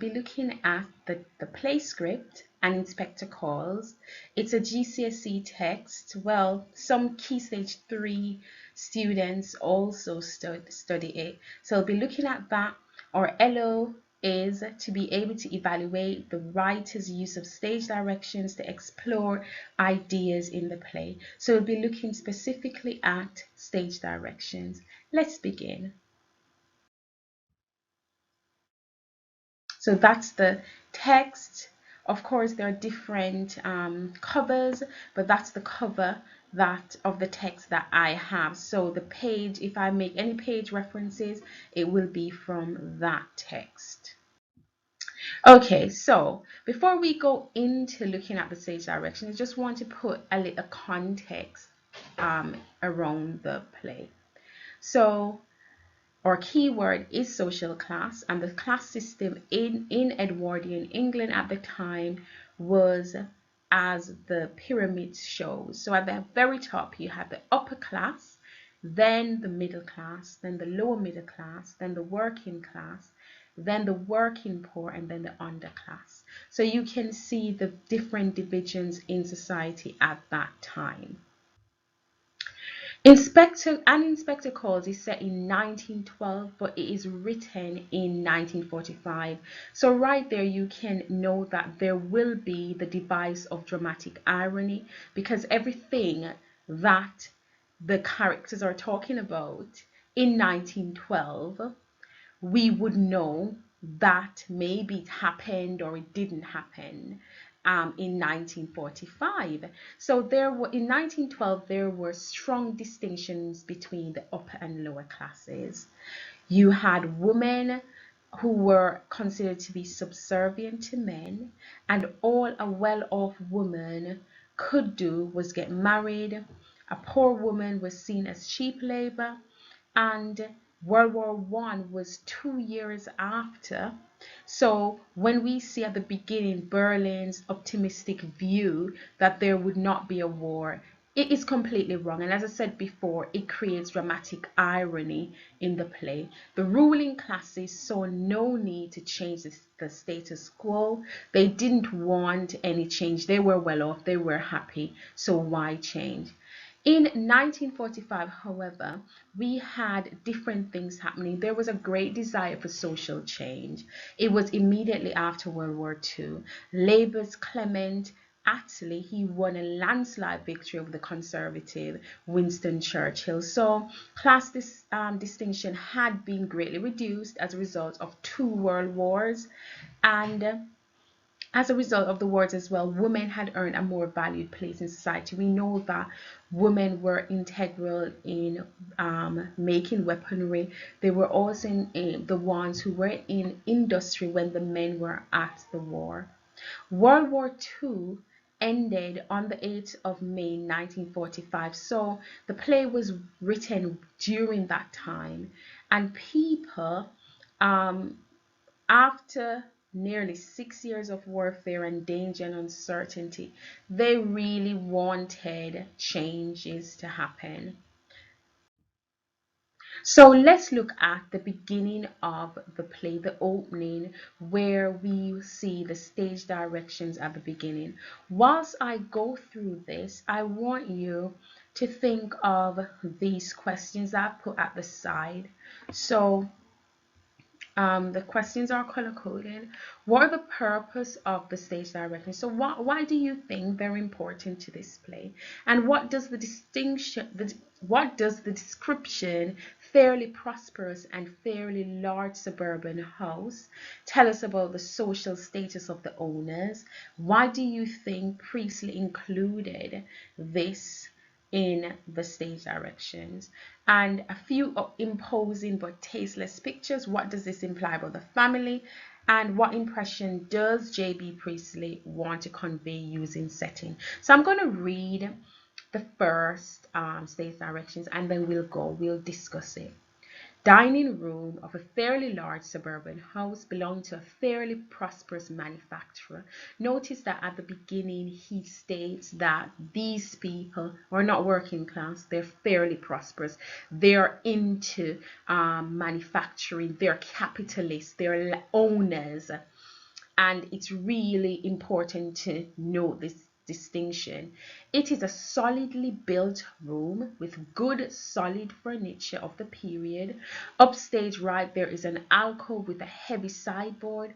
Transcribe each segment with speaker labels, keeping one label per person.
Speaker 1: Be looking at the play script and inspector calls. It's a GCSE text. Well, some Key Stage 3 students also study it. So I'll be looking at that. Our LO is to be able to evaluate the writer's use of stage directions to explore ideas in the play. So we'll be looking specifically at stage directions. Let's begin. So that's the text. Of course, there are different covers, but that's the cover that of the text that I have. So the page, if I make any page references, it will be from that text. Okay, so before we go into looking at the stage direction, I just want to put a little context around the play. So our keyword is social class, and the class system in Edwardian England at the time was as the pyramid shows. So at the very top you have the upper class, then the middle class, then the lower middle class, then the working class, then the working poor, and then the underclass. So you can see the different divisions in society at that time. Inspector Calls is set in 1912, but it is written in 1945. So right there you can know that there will be the device of dramatic irony, because everything that the characters are talking about in 1912, we would know that maybe it happened or it didn't happen in 1945. So there were in 1912 there were strong distinctions between the upper and lower classes. You had women who were considered to be subservient to men, and all a well-off woman could do was get married. A poor woman was seen as cheap labor, and World War One was 2 years after. So when we see at the beginning Berlin's optimistic view that there would not be a war, it is completely wrong. And as I said before, it creates dramatic irony in the play. The ruling classes saw no need to change the status quo. They didn't want any change. They were well off. They were happy. So why change? In 1945, however, we had different things happening. There was a great desire for social change. It was immediately after World War II. Labour's Clement Attlee, he won a landslide victory over the conservative Winston Churchill. So class distinction had been greatly reduced as a result of 2 world wars, and as a result of the wars as well, women had earned a more valued place in society. We know that women were integral in making weaponry. They were also the ones who were in industry when the men were at the war. World War II ended on the 8th of May 1945. So the play was written during that time, and people after nearly 6 years of warfare and danger and uncertainty, they really wanted changes to happen. So let's look at the beginning of the play, the opening, where we see the stage directions at the beginning. Whilst I go through this, I want you to think of these questions I've put at the side. So the questions are color coded. What are the purpose of the stage direction? So why do you think they're important to this play? And what does the description fairly prosperous and fairly large suburban house tell us about the social status of the owners? Why do you think Priestley included this in the stage directions? And a few imposing but tasteless pictures. What does this imply about the family? And what impression does J.B. Priestley want to convey using setting? So I'm going to read the first stage directions, and then we'll discuss it. Dining room of a fairly large suburban house belonging to a fairly prosperous manufacturer. Notice that at the beginning he states that these people are not working class, they're fairly prosperous. They're into manufacturing, they're capitalists, they're owners. and it's really important to note this distinction. It is a solidly built room with good solid furniture of the period. Upstage right there is an alcove with a heavy sideboard.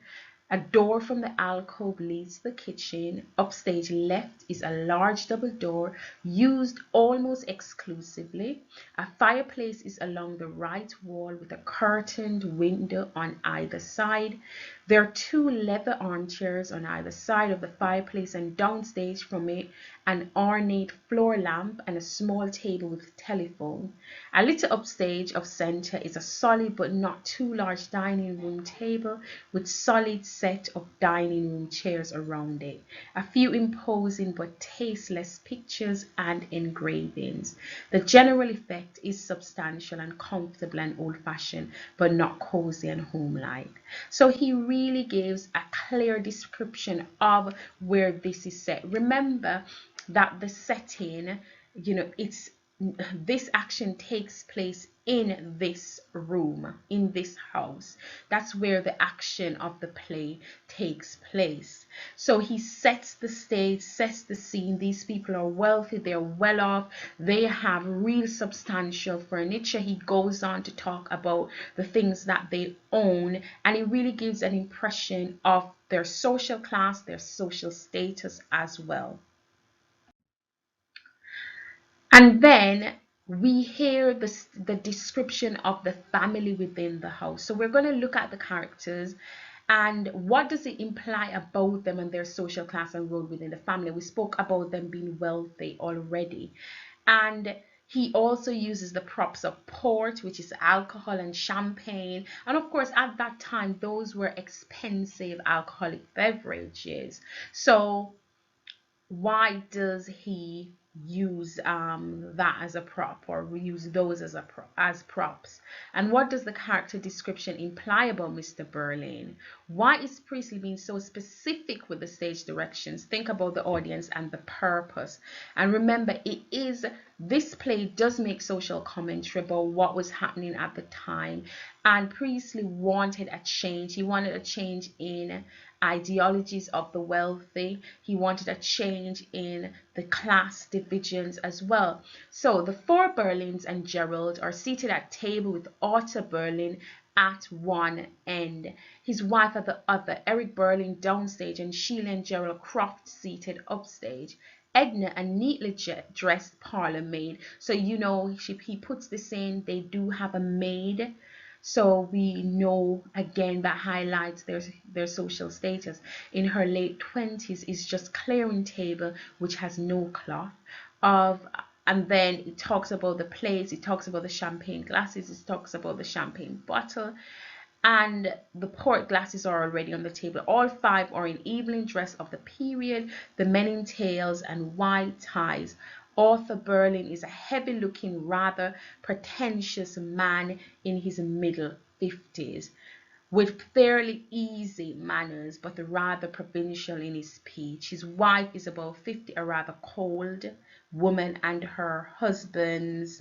Speaker 1: A door from the alcove leads to the kitchen. Upstage left is a large double door used almost exclusively. A fireplace is along the right wall with a curtained window on either side. There are two leather armchairs on either side of the fireplace, and downstage from it an ornate floor lamp and a small table with telephone. A little upstage of center is a solid but not too large dining room table with solid set of dining room chairs around it. A few imposing but tasteless pictures and engravings. The general effect is substantial and comfortable and old-fashioned, but not cozy and home-like. So he really gives a clear description of where this is set. Remember that the setting, it's this action takes place in this room, in this house. That's where the action of the play takes place. So he sets the stage, sets the scene. These people are wealthy, they're well off, they have real substantial furniture. He goes on to talk about the things that they own, and it really gives an impression of their social class, their social status as well. And then we hear the description of the family within the house. So we're going to look at the characters and what does it imply about them and their social class and role within the family. We spoke about them being wealthy already. And he also uses the props of port, which is alcohol, and champagne. And of course, at that time, those were expensive alcoholic beverages. So why does he use that as a prop, or use those as as props? And what does the character description imply about Mr. Berlin? Why is Priestley being so specific with the stage directions? Think about the audience and the purpose. And remember, this play does make social commentary about what was happening at the time, and Priestley wanted a change. He wanted a change in ideologies of the wealthy. He wanted a change in the class divisions as well. So the four Berlins and Gerald are seated at table with Otto Berlin at one end, his wife at the other, Eric Berlin downstage, and Sheila and Gerald Croft seated upstage. Edna, a neatly dressed parlor maid. So he puts this in, they do have a maid. So we know again that highlights their social status. In her late 20s is just clearing table which has no cloth of. And then it talks about the plates, it talks about the champagne glasses, it talks about the champagne bottle, and the port glasses are already on the table. All five are in evening dress of the period, the men in tails and white ties. Arthur Berlin is a heavy-looking, rather pretentious man in his middle 50s, with fairly easy manners, but rather provincial in his speech. His wife is about 50, a rather cold woman, and her husband's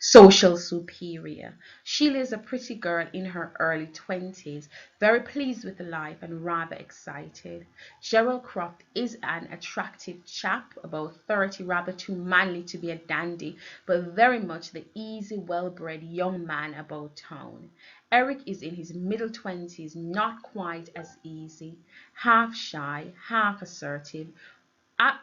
Speaker 1: social superior. Sheila is a pretty girl in her early 20s, very pleased with life and rather excited. Gerald Croft is an attractive chap, about 30, rather too manly to be a dandy, but very much the easy, well-bred young man about town. Eric is in his middle 20s, not quite as easy, half shy, half assertive. At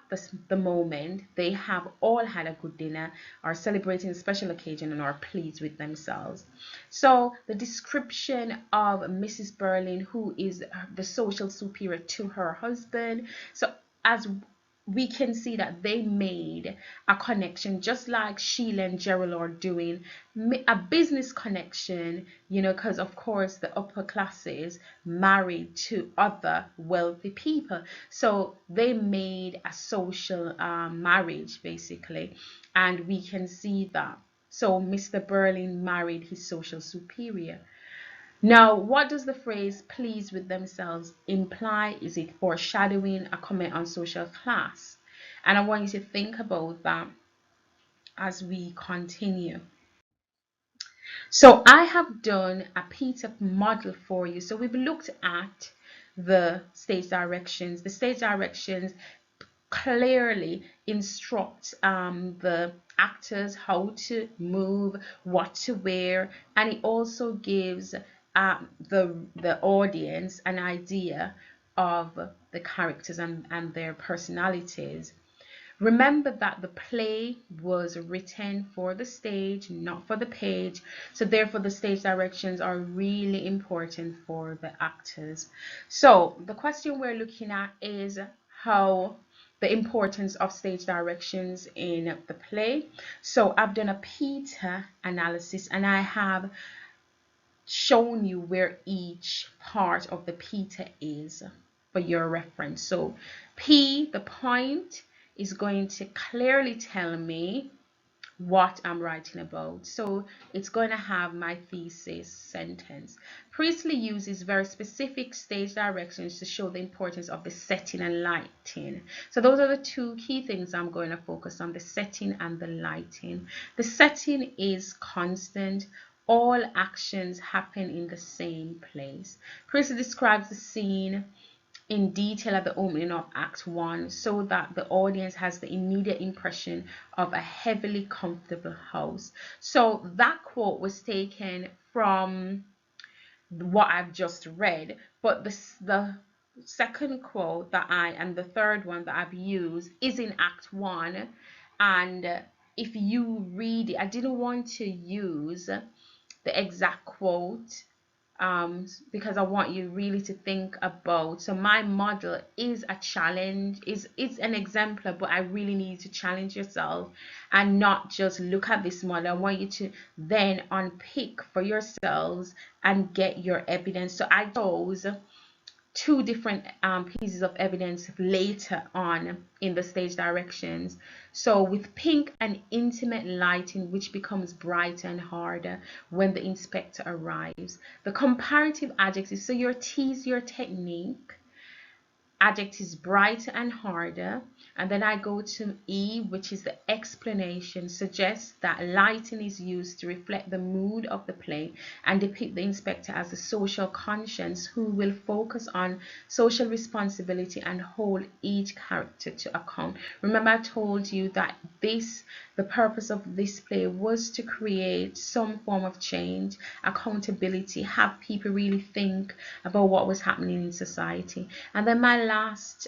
Speaker 1: the moment, they have all had a good dinner, are celebrating a special occasion, and are pleased with themselves. So the description of Mrs. Berlin, who is the social superior to her husband. So as we can see that they made a connection, just like Sheila and Gerald are doing, a business connection, because of course the upper classes married to other wealthy people. So they made a social marriage, basically, and we can see that. So Mr. Berlin married his social superior. Now, what does the phrase pleased with themselves imply? Is it foreshadowing a comment on social class? And I want you to think about that as we continue. So I have done a Peter model for you. So we've looked at the stage directions. The stage directions clearly instruct the actors how to move, what to wear, and it also gives the audience an idea of the characters and their personalities. Remember that the play was written for the stage, not for the page. So therefore the stage directions are really important for the actors. So the question we're looking at is how the importance of stage directions in the play. So I've done a Peter analysis and I have shown you where each part of the Peter is for your reference. So P, the point, is going to clearly tell me what I'm writing about. So it's going to have my thesis sentence. Priestley uses very specific stage directions to show the importance of the setting and lighting. So those are the two key things I'm going to focus on, the setting and the lighting. The setting is constant. All actions happen in the same place. Priestley describes the scene in detail at the opening of Act 1 so that the audience has the immediate impression of a heavily comfortable house. So that quote was taken from what I've just read, but the second quote that and the third one that I've used is in Act 1, and if you read it, I didn't want to use the exact quote because I want you really to think about. So my model is a challenge, it's an exemplar, but I really need to challenge yourself and not just look at this model. I want you to then unpick for yourselves and get your evidence. So I chose two different pieces of evidence later on in the stage directions. So with pink and intimate lighting, which becomes brighter and harder when the inspector arrives. The comparative adjectives, so your T's your technique, adjectives brighter and harder, and then I go to E, which is the explanation, suggests that lighting is used to reflect the mood of the play and depict the inspector as a social conscience who will focus on social responsibility and hold each character to account. Remember I told you that the purpose of this play was to create some form of change, accountability, have people really think about what was happening in society. And then my last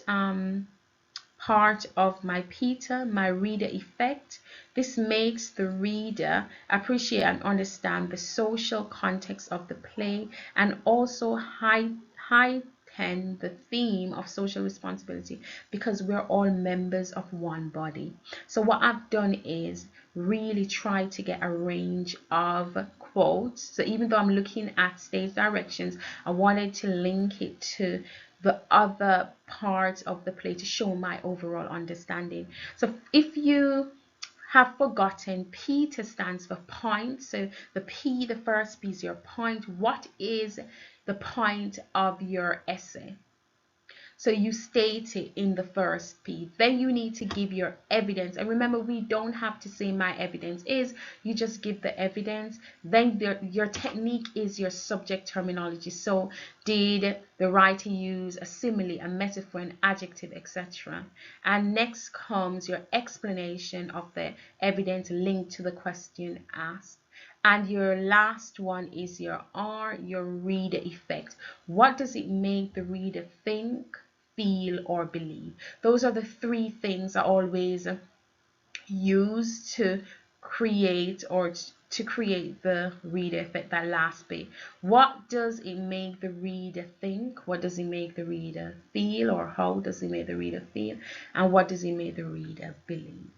Speaker 1: part of my Peter, my reader effect. This makes the reader appreciate and understand the social context of the play and also heighten the theme of social responsibility because we're all members of one body. So what I've done is really try to get a range of quotes. So even though I'm looking at stage directions, I wanted to link it to the other parts of the play to show my overall understanding. So if you have forgotten, Peter stands for point. So the P, the first P is your point. What is the point of your essay? So you state it in the first P. Then you need to give your evidence. And remember, we don't have to say my evidence is. You just give the evidence. Then your technique is your subject terminology. So did the writer use a simile, a metaphor, an adjective, etc. And next comes your explanation of the evidence linked to the question asked. And your last one is your R, your reader effect. What does it make the reader think, feel, or believe? Those are the three things I always use to create the reader effect, that last bit. What does it make the reader think? What does it make the reader feel? Or how does it make the reader feel? And what does it make the reader believe?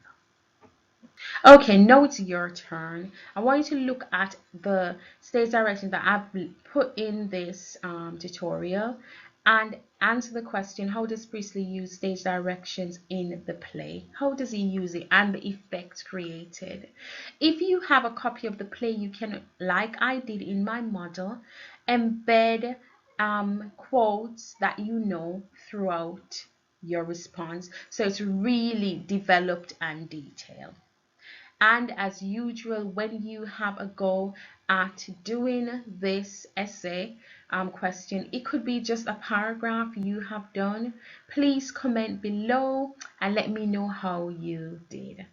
Speaker 1: Okay, now it's your turn. I want you to look at the stage directions that I've put in this tutorial and answer the question, how does Priestley use stage directions in the play? How does he use it and the effect created? If you have a copy of the play, you can, like I did in my model, embed quotes that you know throughout your response. So it's really developed and detailed. And as usual, when you have a go at doing this essay question, it could be just a paragraph you have done, please comment below and let me know how you did.